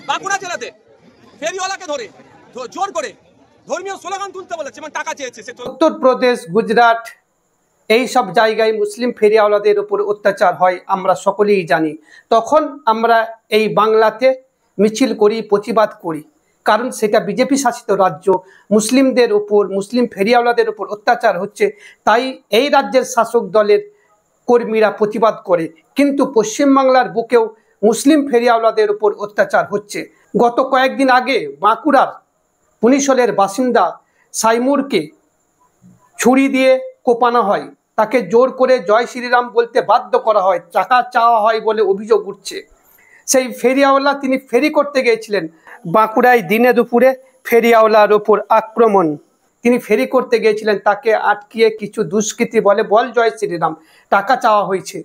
বাঁকুড়া জেলাতে ফেরিওয়ালাকে ধরে জোর করে ধর্মীয় স্লোগান তুলতে বলেছে এবং টাকা চেয়েছে। উত্তরপ্রদেশ, গুজরাট এই সব জায়গায় মুসলিম ফেরিওয়ালাদের উপর অত্যাচার হয় আমরা সকলেই জানি। তখন আমরা এই বাংলাতে মিছিল করি, প্রতিবাদ করি, কারণ সেটা বিজেপি শাসিত রাজ্য, মুসলিমদের উপর, মুসলিম ফেরিওয়ালাদের উপর অত্যাচার হচ্ছে, তাই এই রাজ্যের শাসক দলের কর্মীরা প্রতিবাদ করে। কিন্তু পশ্চিমবাংলার বুকেও মুসলিম ফেরিওয়ালাদের উপর অত্যাচার হচ্ছে। গত কয়েকদিন আগে বাঁকুড়ার পুনিশলের বাসিন্দা সাইমুরকে ছুরি দিয়ে কোপানো হয়, তাকে জোর করে জয় শ্রীরাম বলতে বাধ্য করা হয়, টাকা চাওয়া হয় বলে অভিযোগ উঠছে। সেই ফেরিওয়ালা, তিনি ফেরি করতে গিয়েছিলেন, বাঁকুড়ায় দিনে দুপুরে ফেরিওয়ালার ওপর আক্রমণ। তিনি ফেরি করতে গিয়েছিলেন, তাকে আটকিয়ে কিছু দুষ্কৃতী বলে বল জয় শ্রীরাম, টাকা চাওয়া হয়েছে।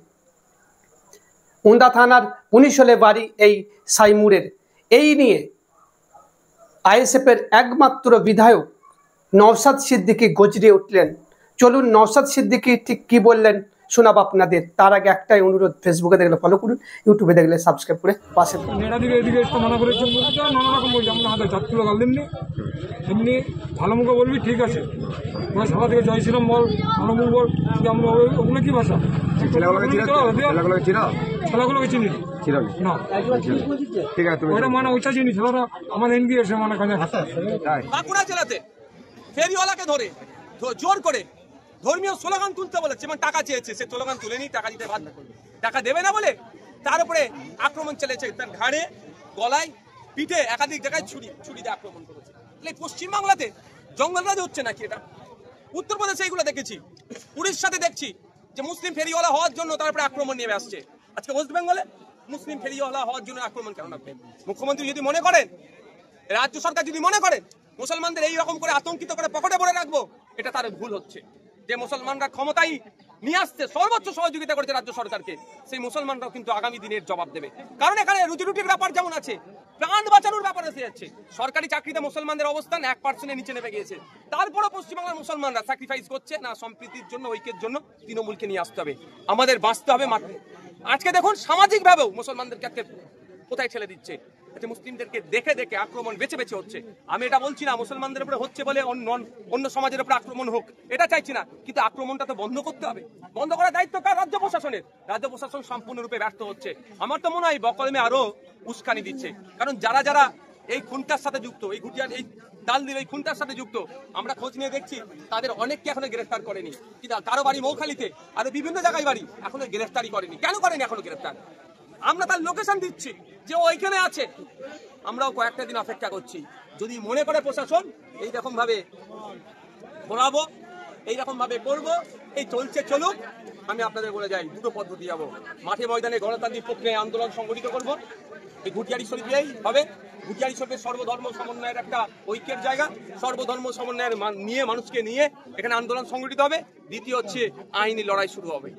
উন্দা থানার পুনিশলে বাড়ি এই সাইমুরের। এই নিয়ে আইএসএফের একমাত্র বিধায়ক নওশাদ সিদ্দিকী গর্জে উঠলেন। চলুন নওশাদ সিদ্দিকী ঠিক কি বললেন শোনাব আপনাদের। তার আগে একটাই অনুরোধ, ফেসবুকে দেখলে ফলো করুন, ইউটিউবে দেখলে সাবস্ক্রাইব করে পাশে থাকুন। এমনি ভালো মুখে বলবি, ঠিক আছে, সভা থেকে জয় শ্রীরাম বল, ভালো বল, আমরা ওগুলো কি ভাষা? ছেলেগুলোকে চিনি না, ঠিক আছে, ওইটা মানে ওইটা চিনি, ছেলেরা আমার এনবি এসে মানে বাঁকুড়া জেলাতে ফেরিওয়ালাকে ধরে জোর করে ধর্মীয় স্লোগান তুলতে বলেছে এবং টাকা চেয়েছে। সে স্লোগান তুলেনি, টাকা দিতে বাধ্য করবে, টাকা দেবে না বলে তার উপরে আক্রমণ চলেছে। তার ঘাড়ে, গলায়, পিঠে একাধিক জায়গায় ছুরি দিয়ে আক্রমণ করেছে। পশ্চিমবাংলাতে জঙ্গলরাজ হচ্ছে নাকি এটা? উত্তরপ্রদেশে এইগুলো দেখেছি, উড়িষ্যাতে দেখছি যে মুসলিম ফেরিওয়ালা হওয়ার জন্য তারপরে আক্রমণ নেমে আসছে। আজকে ওয়েস্ট বেঙ্গলে মুসলিম ফেরিওয়ালা হওয়ার জন্য আক্রমণ কেন নামবে? মুখ্যমন্ত্রী যদি মনে করেন, রাজ্য সরকার যদি মনে করেন মুসলমানদের এই রকম করে আতঙ্কিত করে পকেটে ভরে রাখবো, এটা তার ভুল হচ্ছে। যে মুসলমানরা ক্ষমতায় নিয়ে আসতে সর্বোচ্চ সহযোগিতা করেছে রাজ্য সরকারকে, সেই মুসলমানরাও কিন্তু আগামী দিনের জবাব দেবে। কারণ এখানে রুজিরুটির ব্যাপার যেমন আছে, প্রাণ বাঁচানোর ব্যাপার এসে যাচ্ছে। সরকারি চাকরিতে মুসলমানদের অবস্থান 1% নিচে নেমে গিয়েছে। তারপরে পশ্চিমবাংলার মুসলমানরা স্যাক্রিফাইস করছে না, সম্প্রীতির জন্য, ঐক্যের জন্য তৃণমূলকে নিয়ে আসতে হবে, আমাদের বাঁচতে হবে মাঠে। আজকে দেখুন সামাজিকভাবেও মুসলমানদেরকে আজকে কোথায় ঠেলে দিচ্ছে, মুসলিমদেরকে দেখে দেখে আক্রমণ বেছে বেছে হচ্ছে। আমি এটা বলছি না মুসলমানদের উপরে হচ্ছে বলে অন্য সমাজের উপরে আক্রমণ হোক, এটা চাইছি না, কিন্তু আক্রমণটা তো বন্ধ করতে হবে। বন্ধ করার দায়িত্ব কার? রাজ্য প্রশাসনের। রাজ্য প্রশাসন সম্পূর্ণরূপে ব্যর্থ হচ্ছে। আমার তো মনে হয় বকলমে আরো উস্কানি দিচ্ছে। কারণ যারা যারা এই খুনটার সাথে যুক্ত, এই ঘুটিয়ার, এই ডালদির এই খুনটার সাথে যুক্ত, আমরা খোঁজ নিয়ে দেখছি তাদের অনেককে এখনো গ্রেফতার করেনি। কিন্তু কারো বাড়ি মৌখালীতে, আরো বিভিন্ন জায়গায় বাড়ি, এখনো গ্রেফতারি করেনি। কেন করেনি এখনো গ্রেফতার? আমরা তার লোকেশন দিচ্ছি যে ওইখানে আছে, আমরাও কয়েকটা দিন অপেক্ষা করছি। যদি মনে করে প্রশাসন এইরকম ভাবে ঘোরাবো, এইরকম ভাবে করবো, এই চলছে চলুক। আমি আপনাদের বলে যাই, দুটো পদ্ধতি যাবো। মাঠে ময়দানে গণতান্ত্রিক প্রক্রিয়ায় আন্দোলন সংগঠিত করব, এই ঘুটিয়ারি শরীফেই হবে। ঘুটিয়ারি শরীফের সর্বধর্ম সমন্বয়ের একটা ঐক্যের জায়গা, সর্বধর্ম সমন্বয়ের নিয়ে মানুষকে নিয়ে এখানে আন্দোলন সংগঠিত হবে। দ্বিতীয় হচ্ছে আইনি লড়াই শুরু হবে।